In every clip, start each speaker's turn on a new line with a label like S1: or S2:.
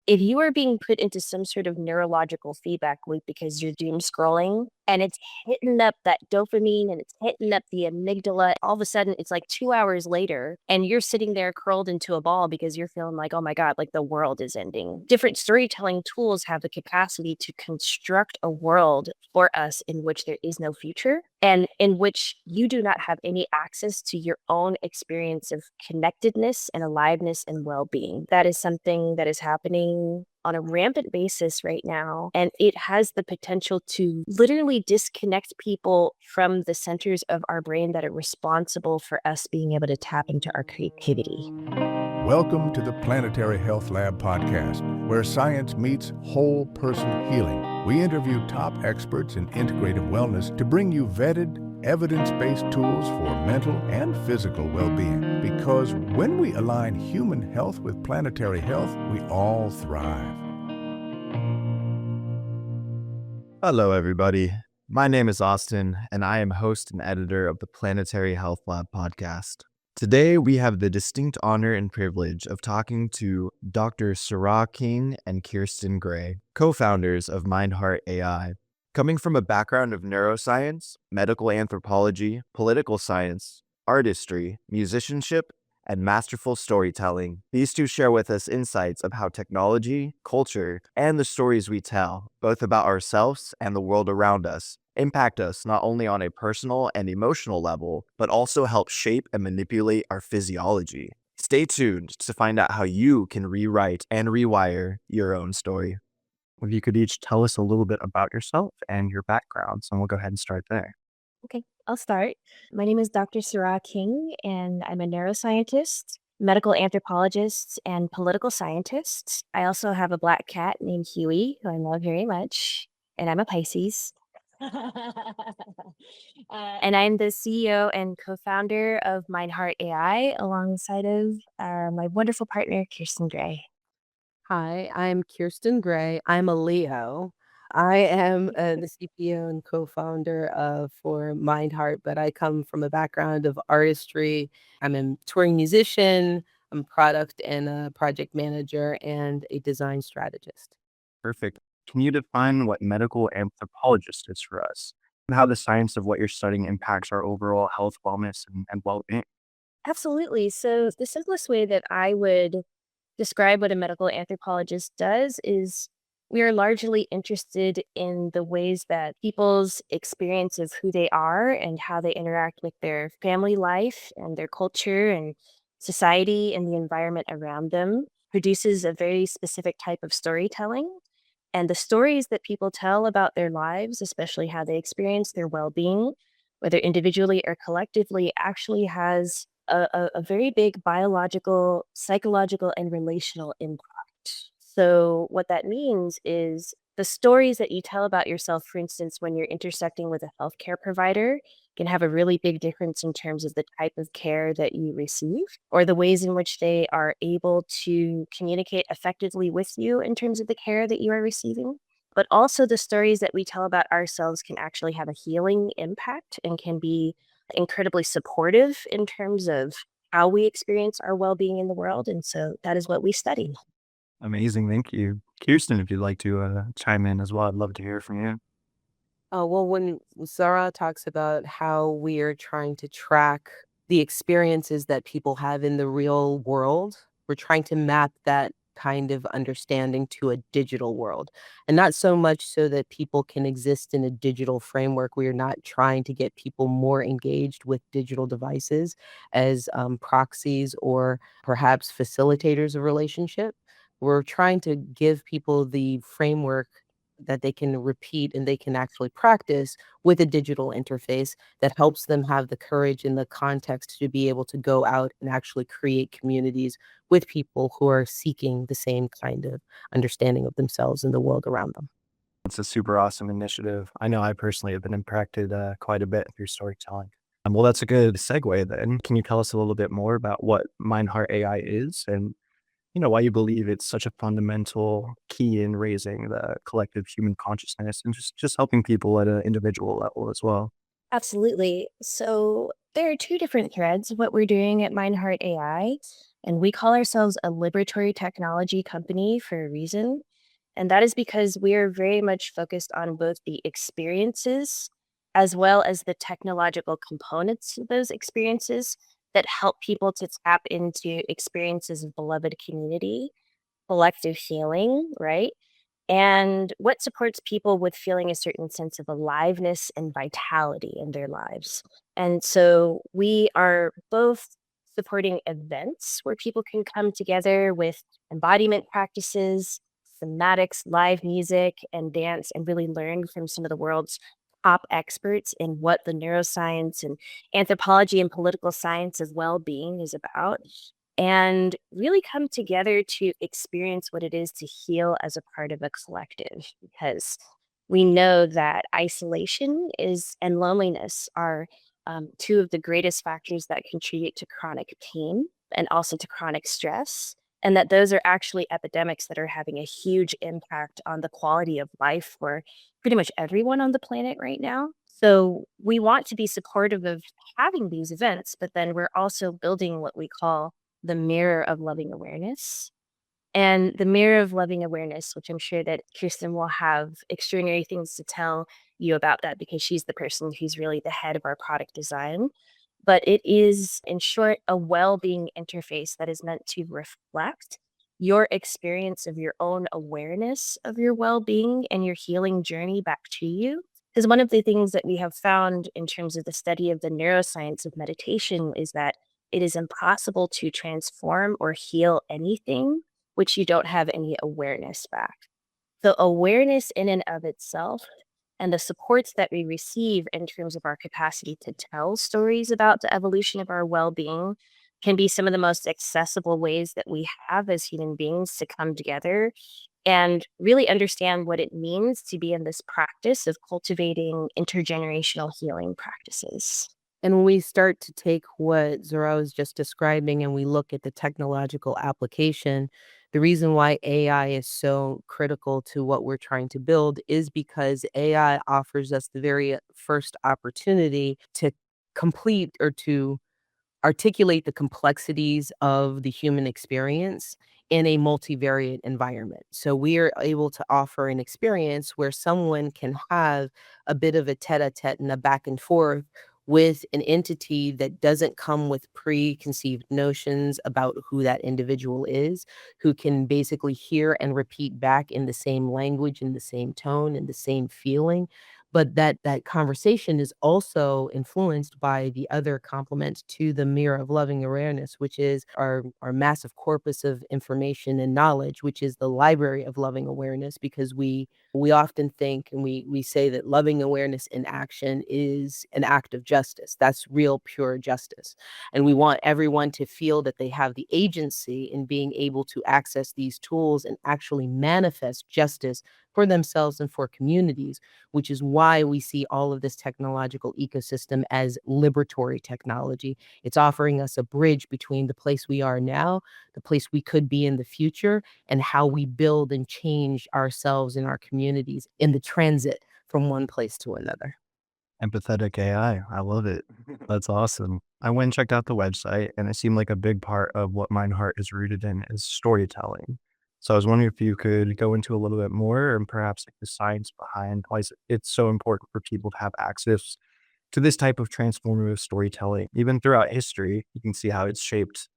S1: if you are being put into some sort of neurological feedback loop because you're doom scrolling and it's hitting up that dopamine and it's hitting up the amygdala, all of a sudden it's like 2 hours later and you're sitting there curled into a ball because you're feeling like, oh my God, like the world is ending. Different storytelling tools have the capacity to construct a world for us in which there is no future and in which you do not have any access to your own experience of connectedness and aliveness and well-being. That is something that is happening on a rampant basis right now, and it has the potential to literally disconnect people from the centers of our brain that are responsible for us being able to tap into our creativity.
S2: Welcome to the Planetary Health Lab podcast, where science meets whole person healing. We interview top experts in integrative wellness to bring you vetted, evidence-based tools for mental and physical well-being. Because when we align human health with planetary health, we all thrive.
S3: Hello, everybody. My name is Austin, and I am host and editor of the Planetary Health Lab podcast. Today, we have the distinct honor and privilege of talking to Dr. Sará King and Kierstin Gray, co-founders of Mindheart AI. Coming from a background of neuroscience, medical anthropology, political science, artistry, musicianship, and masterful storytelling, these two share with us insights of how technology, culture, and the stories we tell, both about ourselves and the world around us, impact us not only on a personal and emotional level, but also help shape and manipulate our physiology. Stay tuned to find out how you can rewrite and rewire your own story. If you could each tell us a little bit about yourself and your backgrounds, and we'll go ahead and start there.
S1: Okay, I'll start. My name is Dr. Sará King, and I'm a neuroscientist, medical anthropologist, and political scientist. I also have a black cat named Huey, who I love very much, and I'm a Pisces. And I'm the CEO and co-founder of Mindheart AI alongside of my wonderful partner, Kierstin Gray.
S4: Hi, I'm Kierstin Gray. I'm a Leo. I am the CPO and co-founder of for Mindheart, but I come from a background of artistry. I'm a touring musician, I'm a product and a project manager, and a design strategist.
S3: Perfect. Can you define what medical anthropologist is for us and how the science of what you're studying impacts our overall health, wellness, and well-being?
S1: Absolutely. So the simplest way that I would describe what a medical anthropologist does is we are largely interested in the ways that people's experience of who they are and how they interact with their family life and their culture and society and the environment around them produces a very specific type of storytelling. And the stories that people tell about their lives, especially how they experience their well being, whether individually or collectively, actually has a very big biological, psychological, and relational impact. So, what that means is the stories that you tell about yourself, for instance, when you're intersecting with a healthcare provider, can have a really big difference in terms of the type of care that you receive or the ways in which they are able to communicate effectively with you in terms of the care that you are receiving. But also, the stories that we tell about ourselves can actually have a healing impact and can be incredibly supportive in terms of how we experience our well being in the world. And so that is what we study.
S3: Amazing. Thank you. Kierstin, if you'd like to chime in as well, I'd love to hear from you.
S4: Well, when Sarah talks about how we are trying to track the experiences that people have in the real world, we're trying to map that kind of understanding to a digital world. And not so much so that people can exist in a digital framework. We are not trying to get people more engaged with digital devices as proxies or perhaps facilitators of relationship. We're trying to give people the framework that they can repeat and they can actually practice with a digital interface that helps them have the courage and the context to be able to go out and actually create communities with people who are seeking the same kind of understanding of themselves and the world around them.
S3: It's a super awesome initiative. I know I personally have been impacted quite a bit through storytelling. Well, that's a good segue then. Can you tell us a little bit more about what Mindheart AI is and why you believe it's such a fundamental key in raising the collective human consciousness and just helping people at an individual level as well?
S1: Absolutely. So there are two different threads of what we're doing at Mindheart AI, and we call ourselves a liberatory technology company for a reason. And that is because we are very much focused on both the experiences as well as the technological components of those experiences that help people to tap into experiences of beloved community, collective healing, right? And what supports people with feeling a certain sense of aliveness and vitality in their lives. And so we are both supporting events where people can come together with embodiment practices, thematics, live music, and dance, and really learn from some of the world's top experts in what the neuroscience and anthropology and political science of well being is about, and really come together to experience what it is to heal as a part of a collective, because we know that isolation is and loneliness are two of the greatest factors that contribute to chronic pain and also to chronic stress, and that those are actually epidemics that are having a huge impact on the quality of life for pretty much everyone on the planet right now. So we want to be supportive of having these events, but then we're also building what we call the mirror of loving awareness. And the mirror of loving awareness, which I'm sure that Kiersten will have extraordinary things to tell you about that because she's the person who's really the head of our product design. But it is, in short, a well being interface that is meant to reflect your experience of your own awareness of your well being and your healing journey back to you. Because one of the things that we have found in terms of the study of the neuroscience of meditation is that it is impossible to transform or heal anything which you don't have any awareness back. So, awareness in and of itself and the supports that we receive in terms of our capacity to tell stories about the evolution of our well being can be some of the most accessible ways that we have as human beings to come together and really understand what it means to be in this practice of cultivating intergenerational healing practices.
S4: And when we start to take what Zara was just describing and we look at the technological application, the reason why AI is so critical to what we're trying to build is because AI offers us the very first opportunity to complete or to articulate the complexities of the human experience in a multivariate environment. So we are able to offer an experience where someone can have a bit of a tete-a-tete and a back and forth with an entity that doesn't come with preconceived notions about who that individual is, who can basically hear and repeat back in the same language, in the same tone, in the same feeling, but that conversation is also influenced by the other complement to the mirror of loving awareness, which is our massive corpus of information and knowledge, which is the library of loving awareness, because we often think and we say that loving awareness in action is an act of justice. That's real pure justice. And we want everyone to feel that they have the agency in being able to access these tools and actually manifest justice for themselves and for communities, which is why we see all of this technological ecosystem as liberatory technology. It's offering us a bridge between the place we are now, the place we could be in the future, and how we build and change ourselves and our communities in the transit from one place to another.
S3: Empathetic AI. I love it. That's awesome. I went and checked out the website, and it seemed like a big part of what Mindheart is rooted in is storytelling. So I was wondering if you could go into a little bit more and perhaps like the science behind why it's so important for people to have access to this type of transformative storytelling. Even throughout history, you can see how it's shaped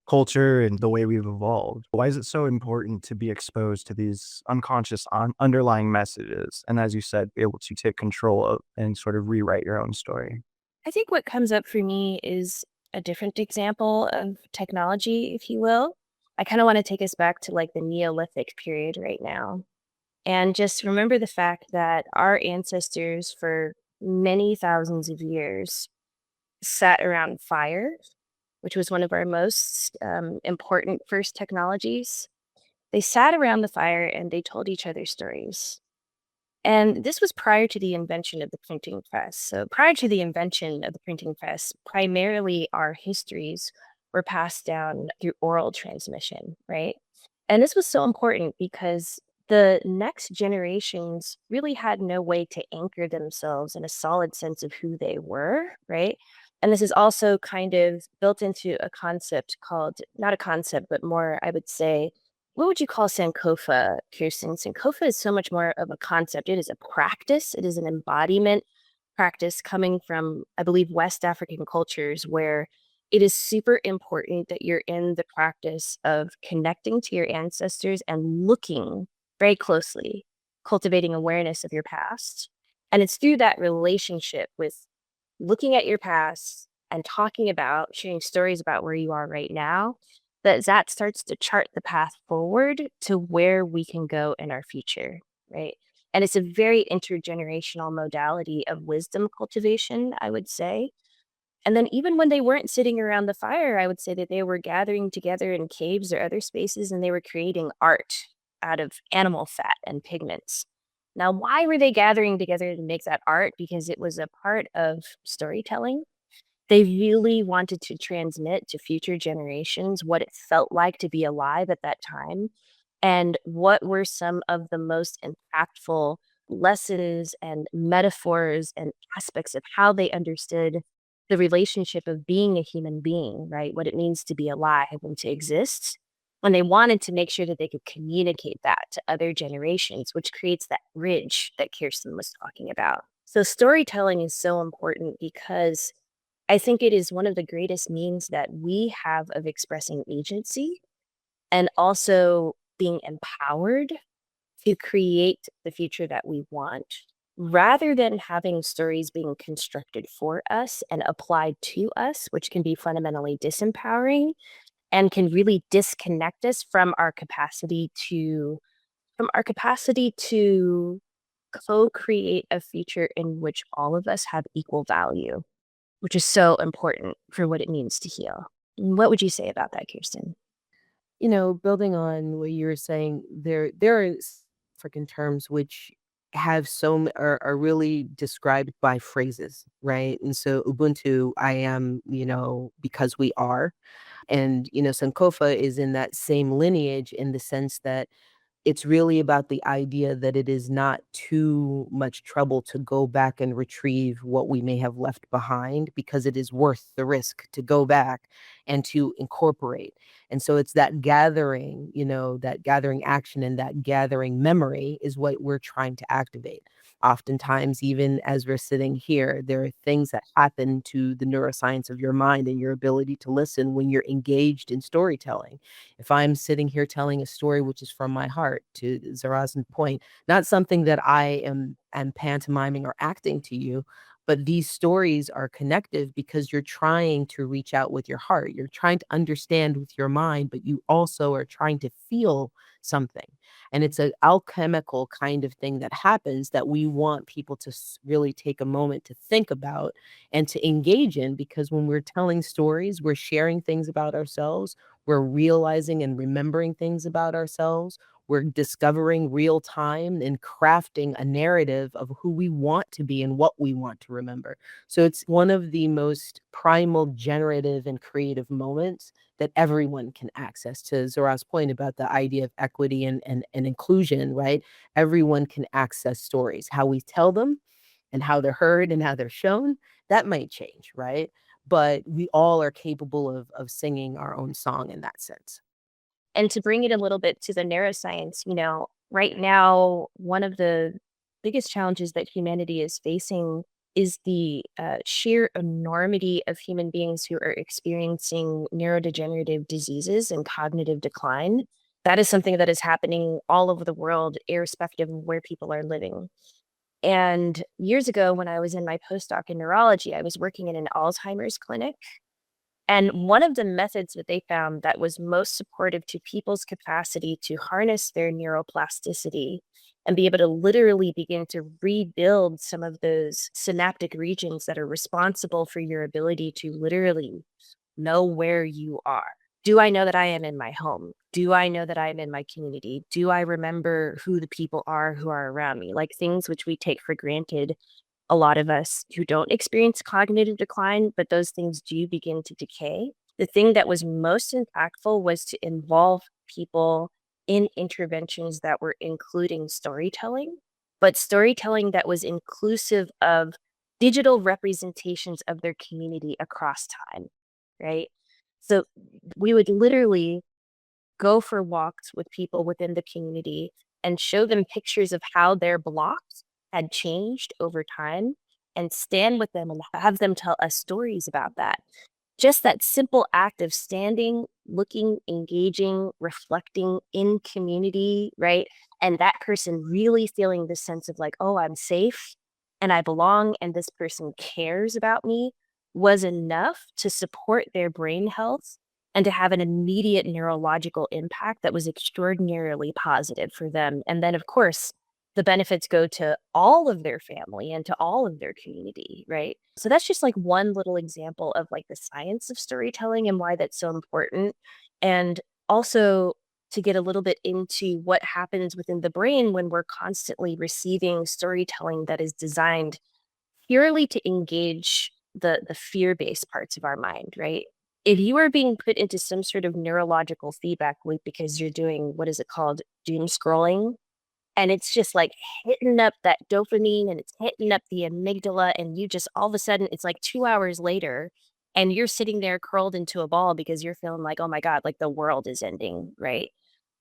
S3: culture and the way we've evolved. Why is it so important to be exposed to these unconscious underlying messages? And as you said, be able to take control of and sort of rewrite your own story.
S1: I think what comes up for me is a different example of technology, if you will. I kind of want to take us back to like the Neolithic period right now. And just remember the fact that our ancestors for many thousands of years sat around fire, which was one of our most important first technologies. They sat around the fire and they told each other stories. And this was prior to the invention of the printing press. So, prior to the invention of the printing press, primarily our histories were passed down through oral transmission, right? And this was so important because the next generations really had no way to anchor themselves in a solid sense of who they were, right? And this is also kind of built into a concept called, not a concept, but more, I would say, what would you call Sankofa, Kiersten? Sankofa is so much more of a concept. It is a practice, it is an embodiment practice coming from, I believe, West African cultures where it is super important that you're in the practice of connecting to your ancestors and looking very closely, cultivating awareness of your past. And it's through that relationship with looking at your past and talking about sharing stories about where you are right now that starts to chart the path forward to where we can go in our future, right? And it's a very intergenerational modality of wisdom cultivation, I would say. And then even when they weren't sitting around the fire, I would say that they were gathering together in caves or other spaces and they were creating art out of animal fat and pigments. Now, why were they gathering together to make that art? Because it was a part of storytelling. They really wanted to transmit to future generations what it felt like to be alive at that time and what were some of the most impactful lessons and metaphors and aspects of how they understood the relationship of being a human being, right? What it means to be alive and to exist. And they wanted to make sure that they could communicate that to other generations, which creates that bridge that Kiersten was talking about. So, storytelling is so important because I think it is one of the greatest means that we have of expressing agency and also being empowered to create the future that we want rather than having stories being constructed for us and applied to us, which can be fundamentally disempowering and can really disconnect us from our capacity to co-create a future in which all of us have equal value, which is so important for what it means to heal. What would you say about that, Kirsten?
S4: Building on what you were saying, there is African terms which have are really described by phrases, right? And so Ubuntu, I am, because we are. And, Sankofa is in that same lineage in the sense that it's really about the idea that it is not too much trouble to go back and retrieve what we may have left behind because it is worth the risk to go back and to incorporate. And so it's that gathering, that gathering action and that gathering memory is what we're trying to activate. Oftentimes, even as we're sitting here, there are things that happen to the neuroscience of your mind and your ability to listen when you're engaged in storytelling. If I'm sitting here telling a story which is from my heart, to Zaraz's point, not something that I am pantomiming or acting to you, but these stories are connective because you're trying to reach out with your heart. You're trying to understand with your mind, but you also are trying to feel something. And it's an alchemical kind of thing that happens that we want people to really take a moment to think about and to engage in, because when we're telling stories, we're sharing things about ourselves, we're realizing and remembering things about ourselves. We're discovering real time and crafting a narrative of who we want to be and what we want to remember. So it's one of the most primal, generative, and creative moments that everyone can access. To Zora's point about the idea of equity and inclusion, right? Everyone can access stories. How we tell them and how they're heard and how they're shown, that might change, right? But we all are capable of singing our own song in that sense.
S1: And to bring it a little bit to the neuroscience, right now, one of the biggest challenges that humanity is facing is the sheer enormity of human beings who are experiencing neurodegenerative diseases and cognitive decline. That is something that is happening all over the world, irrespective of where people are living. And years ago, when I was in my postdoc in neurology, I was working in an Alzheimer's clinic. And one of the methods that they found that was most supportive to people's capacity to harness their neuroplasticity and be able to literally begin to rebuild some of those synaptic regions that are responsible for your ability to literally know where you are. Do I know that I am in my home? Do I know that I am in my community? Do I remember who the people are who are around me? Like things which we take for granted, a lot of us who don't experience cognitive decline, but those things do begin to decay. The thing that was most impactful was to involve people in interventions that were including storytelling, but storytelling that was inclusive of digital representations of their community across time, right? So we would literally go for walks with people within the community and show them pictures of how their blocks had changed over time and stand with them and have them tell us stories about that. Just that simple act of standing, looking, engaging, reflecting in community, right? And that person really feeling the sense of like, oh, I'm safe and I belong and this person cares about me was enough to support their brain health and to have an immediate neurological impact that was extraordinarily positive for them. And then, of course, the benefits go to all of their family and to all of their community, right? So that's just like one little example of like the science of storytelling and why that's so important. And also to get a little bit into what happens within the brain when we're constantly receiving storytelling that is designed purely to engage the fear-based parts of our mind, right? If you are being put into some sort of neurological feedback loop because you're doing what is it called? Doom scrolling, and it's just, like, hitting up that dopamine, and it's hitting up the amygdala, and you just all of a sudden, it's, like, 2 hours later, and you're sitting there curled into a ball because you're feeling like, "Oh my god, like, the world is ending," right?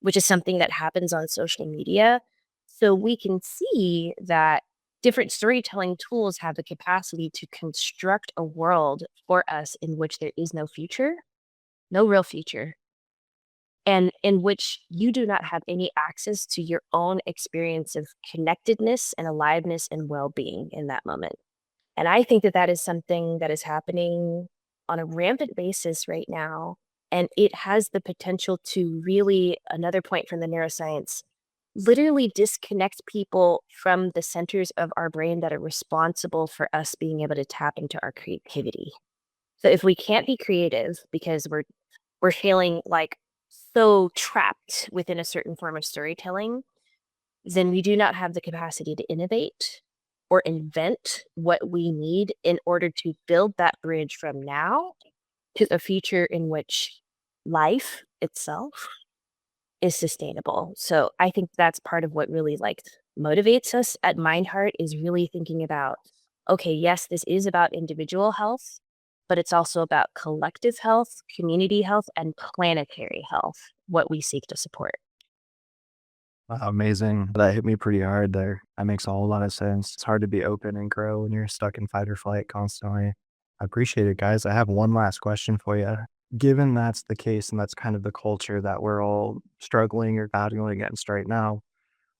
S1: Which is something that happens on social media. So we can see that different storytelling tools have the capacity to construct a world for us in which there is no future, no real future, and in which you do not have any access to your own experience of connectedness and aliveness and well-being in that moment. And I think that that is something that is happening on a rampant basis right now, and it has the potential to really, another point from the neuroscience, literally disconnect people from the centers of our brain that are responsible for us being able to tap into our creativity. So if we can't be creative because we're feeling like so trapped within a certain form of storytelling, then we do not have the capacity to innovate or invent what we need in order to build that bridge from now to a future in which life itself is sustainable. So I think that's part of what really like motivates us at Mindheart is really thinking about, okay, yes, this is about individual health, but it's also about collective health, community health, and planetary health, what we seek to support.
S3: Wow, amazing. That hit me pretty hard there. That makes a whole lot of sense. It's hard to be open and grow when you're stuck in fight or flight constantly. I appreciate it, guys. I have one last question for you. Given that's the case and that's kind of the culture that we're all struggling or battling against right now,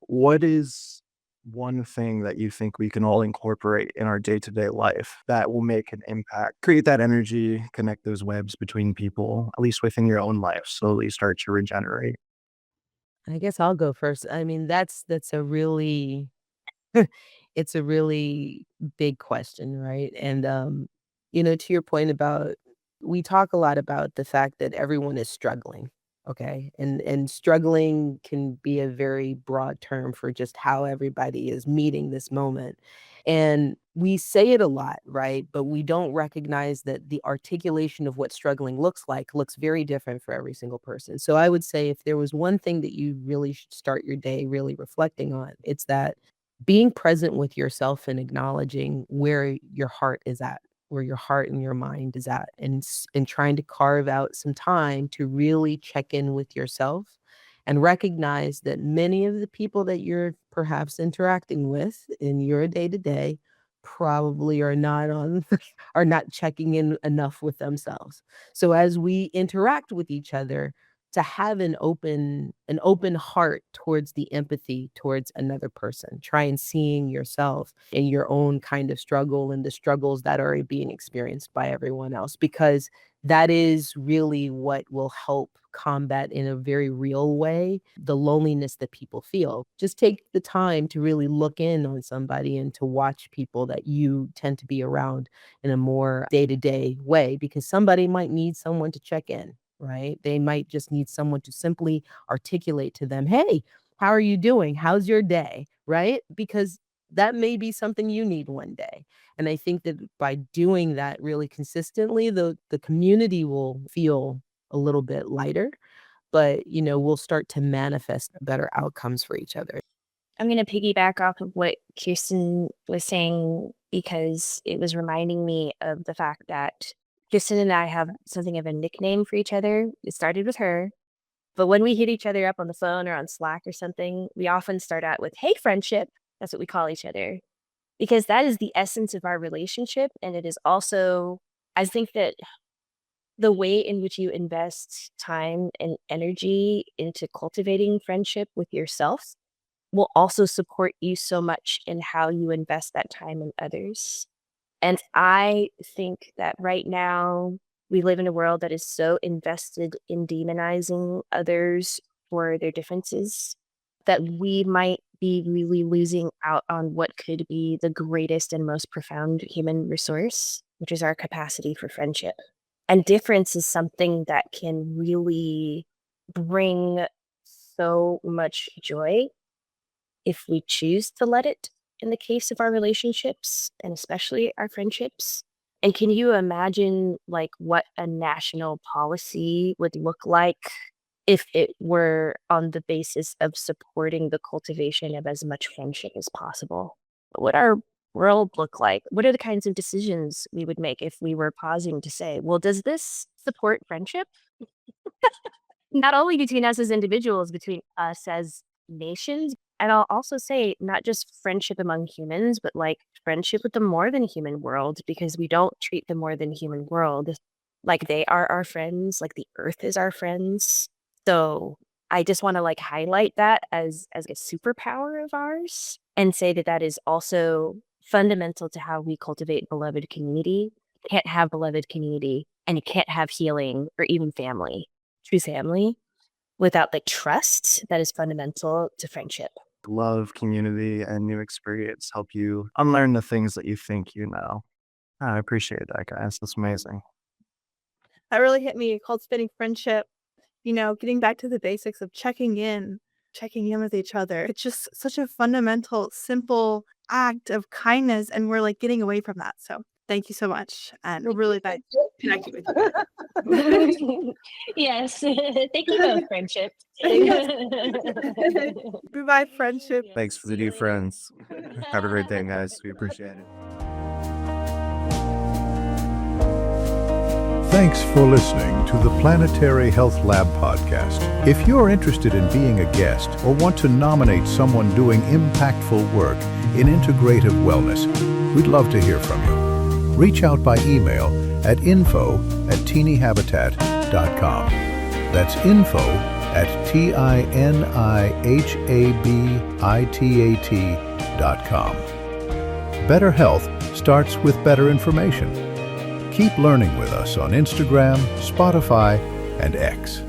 S3: what is one thing that you think we can all incorporate in our day-to-day life that will make an impact, create that energy, connect those webs between people, at least within your own life, slowly start to regenerate?
S4: I guess I'll go first. I mean, that's a really it's a really big question, right? And to your point about we talk a lot about the fact that everyone is struggling, okay? And struggling can be a very broad term for just how everybody is meeting this moment. And we say it a lot, right? But we don't recognize that the articulation of what struggling looks like looks very different for every single person. So I would say if there was one thing that you really should start your day really reflecting on, it's that being present with yourself and acknowledging where your heart is at, where your heart and your mind is at, and trying to carve out some time to really check in with yourself and recognize that many of the people that you're perhaps interacting with in your day-to-day probably are not on are not checking in enough with themselves. So as we interact with each other, to have an open heart towards the empathy towards another person. Try and seeing yourself in your own kind of struggle and the struggles that are being experienced by everyone else, because that is really what will help combat in a very real way the loneliness that people feel. Just take the time to really look in on somebody and to watch people that you tend to be around in a more day-to-day way, because somebody might need someone to check in, right? They might just need someone to simply articulate to them, "Hey, how are you doing? How's your day?" Right? Because that may be something you need one day. And I think that by doing that really consistently, the community will feel a little bit lighter, but, we'll start to manifest better outcomes for each other.
S1: I'm going to piggyback off of what Kiersten was saying because it was reminding me of the fact that Kiersten and I have something of a nickname for each other. It started with her, but when we hit each other up on the phone or on Slack or something, we often start out with, "Hey, friendship." That's what we call each other because that is the essence of our relationship. And it is also, I think that the way in which you invest time and energy into cultivating friendship with yourself will also support you so much in how you invest that time in others. And I think that right now we live in a world that is so invested in demonizing others for their differences that we might be really losing out on what could be the greatest and most profound human resource, which is our capacity for friendship. And difference is something that can really bring so much joy if we choose to let it in the case of our relationships and especially our friendships. And can you imagine like what a national policy would look like if it were on the basis of supporting the cultivation of as much friendship as possible? What would our world look like? What are the kinds of decisions we would make if we were pausing to say, well, does this support friendship? Not only between us as individuals, between us as nations. And I'll also say not just friendship among humans, but like friendship with the more than human world, because we don't treat the more than human world like they are our friends, like the earth is our friends. So I just want to like highlight that as a superpower of ours and say that that is also fundamental to how we cultivate beloved community. You can't have beloved community and you can't have healing or even family, true family, without the trust that is fundamental to friendship.
S3: Love, community, and new experience help you unlearn the things that you think you know. I appreciate that, guys. That's amazing.
S5: That really hit me, cultivating friendship, getting back to the basics of checking in with each other. It's just such a fundamental, simple act of kindness, and we're like getting away from that. So thank you so much. And we're really nice connecting with you.
S1: Yes. Thank you both, friendship.
S5: Goodbye, friendship.
S3: Thanks for the new friends. Have a great day, guys. We appreciate it.
S2: Thanks for listening to the Planetary Health Lab podcast. If you're interested in being a guest or want to nominate someone doing impactful work in integrative wellness, we'd love to hear from you. Reach out by email at info@tinihabitat.com. That's info@tinihabitat.com. Better health starts with better information. Keep learning with us on Instagram, Spotify, and X.